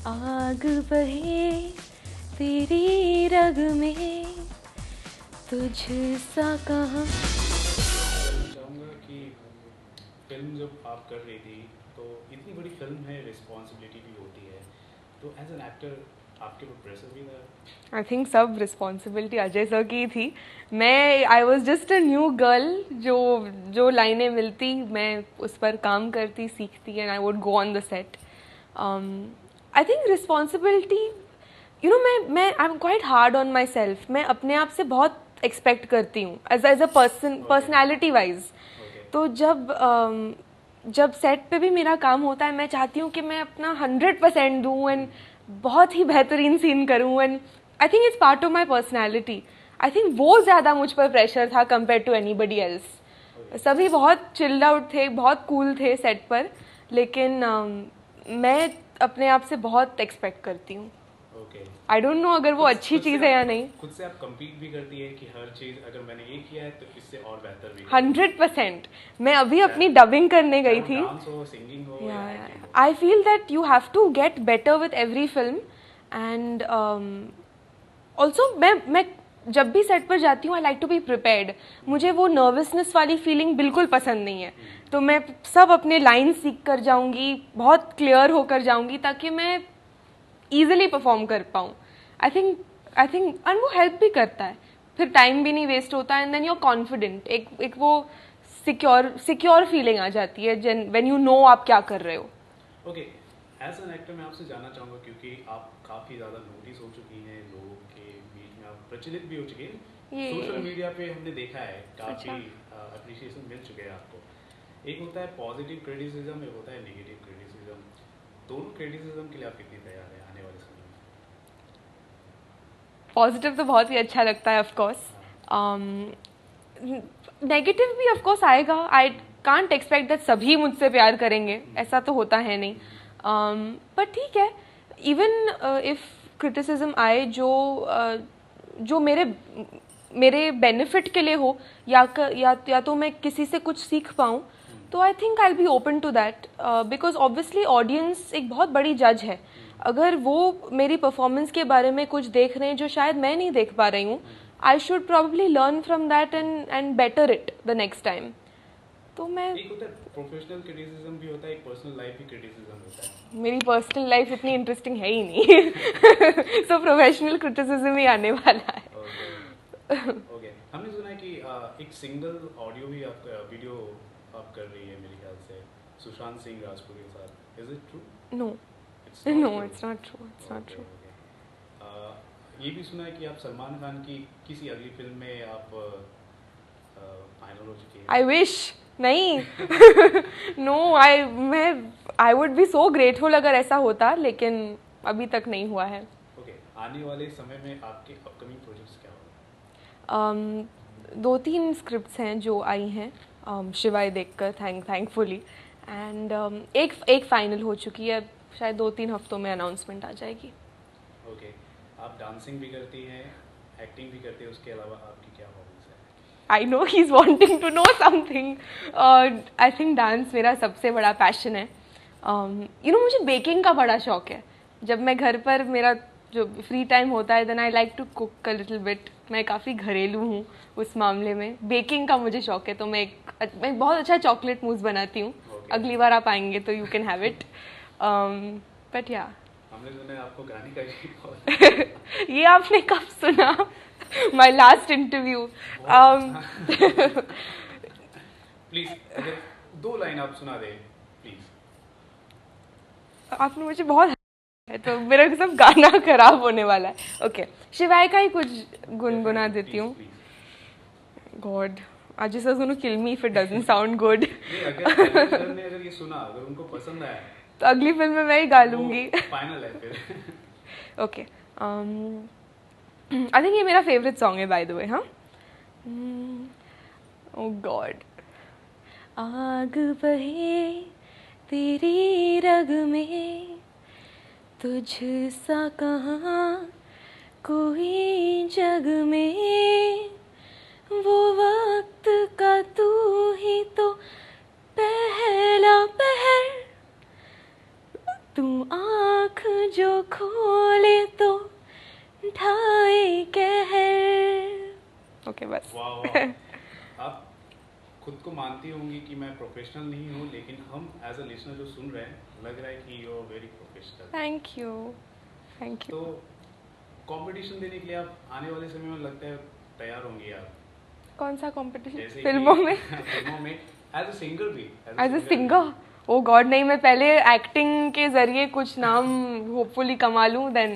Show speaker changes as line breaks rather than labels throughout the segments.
आग बहे तेरी रग में तुझसा कहाँ।
चाहूँगा कि फिल्म जब आप कर रही थी तो इतनी बड़ी फिल्म है, रिस्पॉन्सिबिलिटी भी होती है, तो एज एन एक्टर आपके ऊपर प्रेशर भी था?
आई थिंक सब रिस्पॉन्सिबिलिटी अजय सर की थी। मैं I was just a new girl, जो लाइनें मिलती मैं उस पर काम करती, सीखती, and I would go on the set. I think responsibility, you know, मैं I am quite hard on my myself अपने आप से बहुत एक्सपेक्ट करती हूँ एज अ पर्सनैलिटी वाइज। तो जब सेट पे भी मेरा काम होता है, मैं चाहती हूँ कि मैं अपना 100% दूँ एंड बहुत ही बेहतरीन सीन करूँ, and I think it's part of my personality. I think वो ज़्यादा मुझ पर प्रेशर था कंपेयर टू एनीबडी एल्स। सभी बहुत चिल्ड आउट थे, बहुत कूल थे सेट पर, लेकिन मैं अपने आप से बहुत एक्सपेक्ट करती हूँ। आई डोंट नो अगर वो अच्छी चीज़ है या नहीं।
खुद से आप कम्पीट भी करती है कि हर चीज़ अगर मैंने ये किया है तो इससे और बेहतर भी
100%। मैं अभी अपनी डबिंग करने गई थी।
डांस हो, सिंगिंग हो या एक्टिंग हो।
I feel that you have to get better with every film, and also मैं जब भी सेट पर जाती हूँ I like to be prepared. मुझे वो नर्वसनेस वाली फीलिंग बिल्कुल पसंद नहीं है। तो मैं सब अपने लाइन सीख कर जाऊँगी, बहुत क्लियर होकर जाऊँगी, ताकि मैं ईजिली परफॉर्म कर पाऊँ। आई थिंक एंड वो हेल्प भी करता है, फिर टाइम भी नहीं वेस्ट होता, and then you are confident. एक वो सिक्योर फीलिंग आ जाती है व्हेन यू नो आप क्या कर रहे हो।
ओके, एज एन एक्टर मैं आपसे जानना चाहूँगा, क्योंकि आप काफ़ी ज़्यादा नोटिस हो चुकी हैं, लोगों के बीच में आप प्रचलित भी हो चुकी हैं, सोशल मीडिया पे हमने देखा है काफ़ी अप्रिशिएशन मिल चुके हैं आपको। एक होता है पॉजिटिव क्रिटिसिज्म, एक होता है नेगेटिव क्रिटिसिज्म। दोनों क्रिटिसिज्म के लिए आप कितनी तैयार हैं आने वाले समय में?
पॉजिटिव तो बहुत ही अच्छा लगता है, ऑफ कोर्स। नेगेटिव भी ऑफ कोर्स आएगा। आई कांट एक्सपेक्ट दैट सभी मुझसे प्यार करेंगे, ऐसा तो होता है नहीं। पर ठीक है, इवन इफ क्रिटिसिज्म आए जो मेरे बेनिफिट के लिए हो, या तो मैं किसी से कुछ सीख पाऊँ, तो I think I will be open to that, because obviously audience एक बहुत बड़ी जज है। अगर वो मेरी परफॉर्मेंस के बारे में कुछ देख रहे हैं जो शायद मैं नहीं देख पा रही हूँ, I should probably learn from that and better it the next time. तो मैं,
एक होता है प्रोफेशनल क्रिटिसिज्म भी होता है, एक पर्सनल लाइफ भी क्रिटिसिज्म होता है।
मेरी पर्सनल लाइफ इतनी इंटरेस्टिंग है ही नहीं। सो प्रोफेशनल क्रिटिसिज्म ही आने वाला है।
ओके, हमने सुना है कि एक सिंगल ऑडियो भी आप वीडियो आप कर रही है मेरे ख्याल से सुशांत सिंह राजपूत के साथ। Is it true?
No, it's not true.
ये भी सुना है कि आप सलमान खान की किसी अगली फिल्म में आप फाइनल हो चुकी हैं।
I wish. नहीं। No, I would be so grateful अगर ऐसा होता, लेकिन अभी तक नहीं हुआ है।
ओके, आने वाले समय में आपके अपकमिंग प्रोजेक्ट्स क्या होंगे?
2-3 स्क्रिप्ट्स हैं जो आई हैं शिवाय देखकर, थैंकफुली, एंड एक फाइनल हो चुकी है। शायद 2-3 हफ्तों में अनाउंसमेंट आ जाएगी।
ओके, आप डांसिंग भी करती हैं, एक्टिंग भी करती हैं, उसके अलावा आपकी क्या हॉबीज है?
I know he is wanting to know something. I think dance मेरा सबसे बड़ा पैशन है। मुझे बेकिंग का बड़ा शौक है। जब मैं घर पर, मेरा जो फ्री टाइम होता है, then I like to cook a little bit. मैं काफ़ी घरेलू हूँ उस मामले में। बेकिंग का मुझे शौक है, तो मैं एक बहुत अच्छा चॉकलेट मूस बनाती हूँ। अगली बार आप आएंगे तो you can have it. But या,
हमने सुना आपको गाने का भी बहुत
ये आपने कब सुना? My last interview.
प्लीज अगर 2 लाइन आप सुना दे प्लीज।
आपने मुझे बहुत है, तो मेरा सब गाना खराब होने वाला है। ओके, शिवाय का ही कुछ गुनगुना देती हूँ। गॉड, आज is gonna kill me if it doesn't sound good.
अगर ये सुना, अगर उनको पसंद आया,
तो अगली फिल्म में मैं ही गा लूंगी।
फाइनल है फिर।
ओके, आई थिंक ये मेरा फेवरेट सॉन्ग है, बाय द वे। हाँ, ओह गॉड। आग बहे तेरी रग में तुझसा कहाँ कोई जग में, वो वक्त का तू ही तो पहला पहर तू आँख जो खोले तो ढाए कहर। ओके बस।
वाह वाह। आप खुद को मानती होंगी कि मैं प्रोफेशनल नहीं हूँ, लेकिन हम एज अ लिसनर जो सुन रहे हैं लग रहा है कि you are very professional.
Thank you, thank you.
तो कंपटीशन देने के लिए आप आने वाले समय में लगता है तैयार होंगी आप?
कौन सा कंपटीशन?
जैसे
फिल्मों में?
फिल्मों में एज अ सिंगर भी?
As a singer? Oh God नहीं, मैं पहले एक्टिंग के जरिए कुछ नाम होपफुली कमा लूं, देन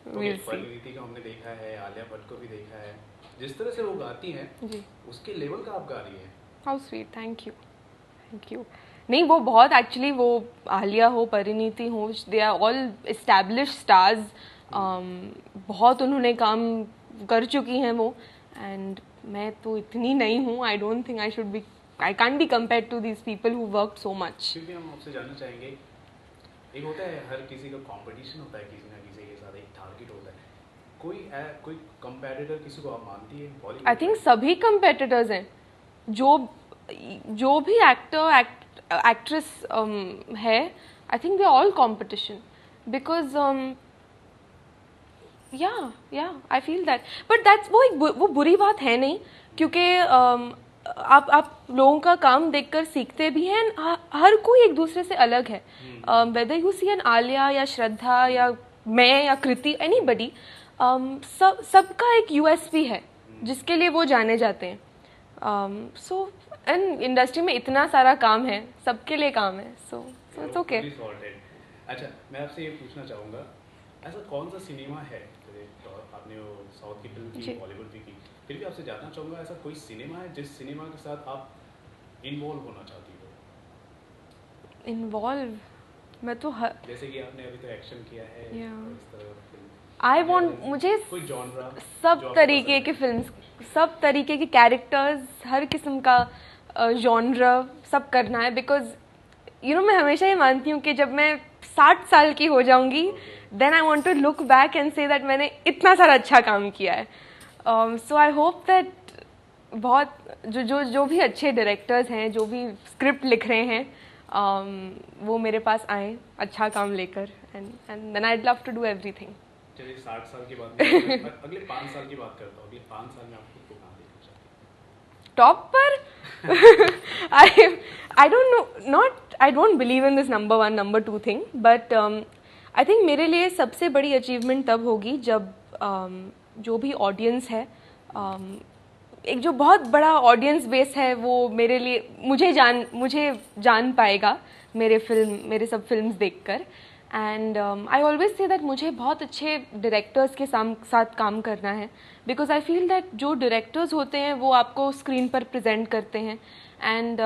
वील सी।
परिणीति का हमने देखा है, आलिया भट्ट को भी देखा है, जिस तरह से वो गाती हैं
जी,
उसके लेवल का आप गा रही हैं।
How sweet, thank you, thank you. नहीं, वो बहुत एक्चुअली, वो आलिया हो, परिणीति हो, they are all established stars. बहुत उन्होंने काम कर चुकी हैं वो, एंड मैं तो इतनी नहीं हूँ। I don't think I should be, I can't be compared to these people who worked so much.
क्योंकि हम आपसे जानना चाहेंगे, एक होता है हर किसी का कंपटीशन होता है, किसी ना किसी के साथ एक टारगेट होता है, कोई कंपेटिटर किसी को आप मानती है बॉलीवुड?
आई थिंक सभी कंपेटिटर्स हैं, जो भी एक्ट्रेस है। I think they all competition, because या I feel that. But that's वो बुरी बात है नहीं, क्योंकि आप लोगों का काम देखकर सीखते भी हैं। हर कोई एक दूसरे से अलग है, whether you see an Alia या श्रद्धा या मैं या कृति, एनीबडी, सबका एक यूएसपी है जिसके लिए वो जाने जाते हैं। सो एंड इंडस्ट्री में इतना सारा काम है, सबके लिए काम है, सो इट्स ओके।
अच्छा, मैं आपसे ये पूछना चाहूँगा, ऐसा कौन सा सिनेमा है, आपने वो साउथ की फिल्म की, बॉलीवुड भी की, फिर भी आपसे जानना चाहूँगा ऐसा कोई सिनेमा है जिस सिनेमा के साथ आप इन्वॉल्व होना चाहती हो?
इन्वॉल्व? मैं तो
जैसे कि आपने अभी तो एक्शन किया है, इस तरह
आई वॉन्ट, मुझे
कोई जॉनरा,
सब तरीके के फिल्म्स, सब तरीके के कैरेक्टर्स, हर किस्म का जॉनरा सब करना है। बिकॉज मैं हमेशा ये मानती हूँ कि जब मैं 60 साल की हो जाऊंगी, then I want to look back and say that मैंने इतना सारा अच्छा काम किया है। सो आई होप दैट बहुत जो भी अच्छे डायरेक्टर्स हैं, जो भी स्क्रिप्ट लिख रहे हैं, वो मेरे पास आए अच्छा काम लेकर, and then I love to do everything.
चलिए 60 साल की बात नहीं, अगले 5 साल की बात करता हूँ। अगले 5 साल में आप खुद को कहाँ देखना चाहते हैं?
टॉप पर? I don't know, I don't believe in this number 1, number 2 thing, but I think मेरे लिए सबसे बड़ी अचीवमेंट तब होगी जब जो भी ऑडियंस है, एक जो बहुत बड़ा ऑडियंस बेस है, वो मेरे लिए मुझे जान पाएगा मेरे सब फिल्म्स देखकर। And I always say that मुझे बहुत अच्छे डायरेक्टर्स के साथ काम करना है, बिकॉज आई फील दैट जो डायरेक्टर्स होते हैं वो आपको स्क्रीन पर प्रेजेंट करते हैं, and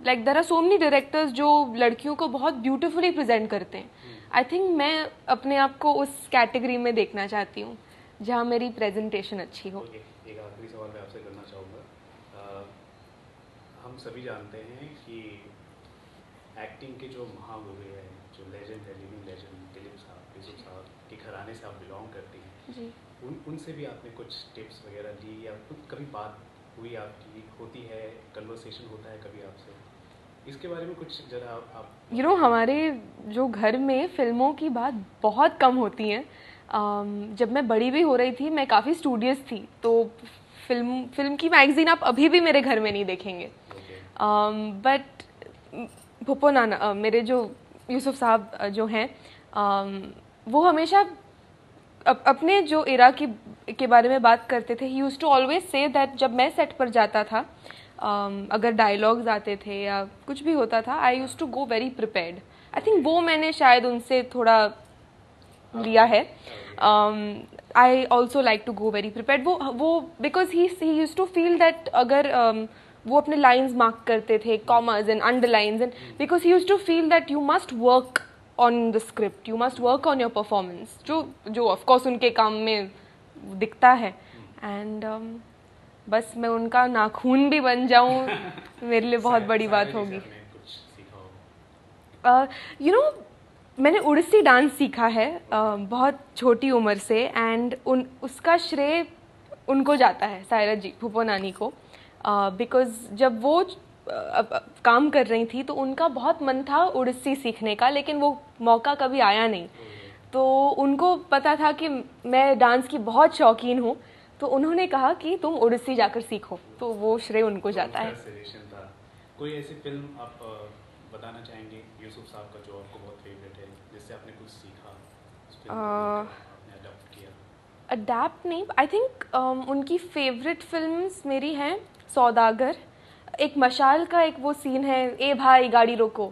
like there are so many directors जो लड़कियों को बहुत ब्यूटीफुली प्रेजेंट करते हैं। आई थिंक मैं अपने आप को उस कैटेगरी में देखना चाहती हूँ जहाँ मेरी प्रेजेंटेशन अच्छी हो।
एक आखिरी सवाल मैं आपसे करना चाहूँगा, हम सभी जानते हैं कि एक्टिंग के जो महागुरु हैं, जो लेजेंड है, लिविंग लेजेंड, दिलीप साहब, यूसुफ साहब के घराने से आप बिलोंग करती हैं जी, उनसे भी आपने कुछ टिप्स वगैरह ली, या कुछ कभी बात हुई आपकी, होती है, कन्वर्सेशन होता है कभी आपसे, इसके बारे में कुछ जरा आप
हमारे जो घर में फिल्मों की बात बहुत कम होती है। जब मैं बड़ी भी हो रही थी, मैं काफ़ी स्टूडियस थी, तो फिल्म की मैगजीन आप अभी भी मेरे घर में नहीं देखेंगे। बट भुप्पो नाना, मेरे जो यूसुफ साहब जो हैं, वो हमेशा अपने जो इरा के बारे में बात करते थे। He used to always say that जब मैं सेट पर जाता था, अगर डायलॉग्स आते थे या कुछ भी होता था, I used to go very prepared. I think वो मैंने शायद उनसे थोड़ा लिया है। I also like to go very prepared. वो because he used to feel that अगर वो अपने लाइन्स मार्क करते थे, commas and underlines, and because he used to feel that you must work on the script, you must work on your performance, जो ऑफकोर्स उनके काम में दिखता है। एंड बस मैं उनका नाखून भी बन जाऊं, मेरे लिए बहुत बड़ी बात होगी। मैंने उड़ीसी डांस सीखा है बहुत छोटी उम्र से, एंड उसका श्रेय उनको जाता है, सायरा जी, भुप्पो नानी को, बिकॉज जब वो काम कर रही थी, तो उनका बहुत मन था उड़ीसी सीखने का, लेकिन वो मौका कभी आया नहीं। तो उनको पता था कि मैं डांस की बहुत शौकीन हूँ, तो उन्होंने कहा कि तुम उड़ीसी जाकर सीखो, तो वो श्रेय उनको जाता है।
कोई ऐसी फिल्म आप बताना चाहेंगे यूसुफ साहब का जो आपको बहुत फेवरेट है, जिससे आपने कुछ सीखा, उस फिल्म को आपने अडॉप्ट किया?
अडैप्ट नहीं, आई थिंक उनकी फेवरेट फिल्म्स मेरी हैं सौदागर, एक मशाल का एक वो सीन है, ए भाई गाड़ी रोको,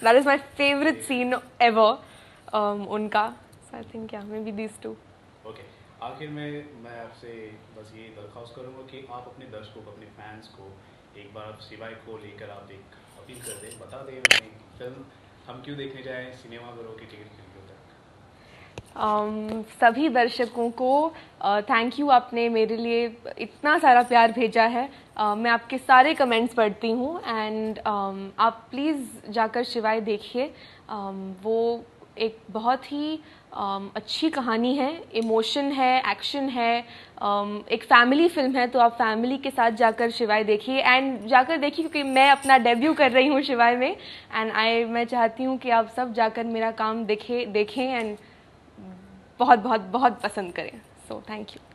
that is my favourite scene ever उनका। सो आई थिंक या maybe these two.
Okay, आखिर में मैं आपसे बस ये दरख्वास्त करूँगा कि आप अपने दर्शकों को, अपने फैंस को एक बार आप शिवाय को लेकर आप एक अपील कर दें, बता दें उन्हें फिल्म हम क्यों देखने जाएँ, सिनेमाघरों की टिकट खरीदों तक।
सभी दर्शकों को थैंक यू, आपने मेरे लिए इतना सारा प्यार भेजा है। मैं आपके सारे कमेंट्स पढ़ती हूँ, एंड आप प्लीज़ जाकर शिवाय देखिए। वो एक बहुत ही अच्छी कहानी है, इमोशन है, एक्शन है, एक फैमिली फिल्म है, तो आप फैमिली के साथ जाकर शिवाय देखिए, एंड जाकर देखिए क्योंकि मैं अपना डेब्यू कर रही हूँ शिवाय में, एंड मैं चाहती हूँ कि आप सब जाकर मेरा काम देखें एंड बहुत बहुत बहुत पसंद करें। So thank you.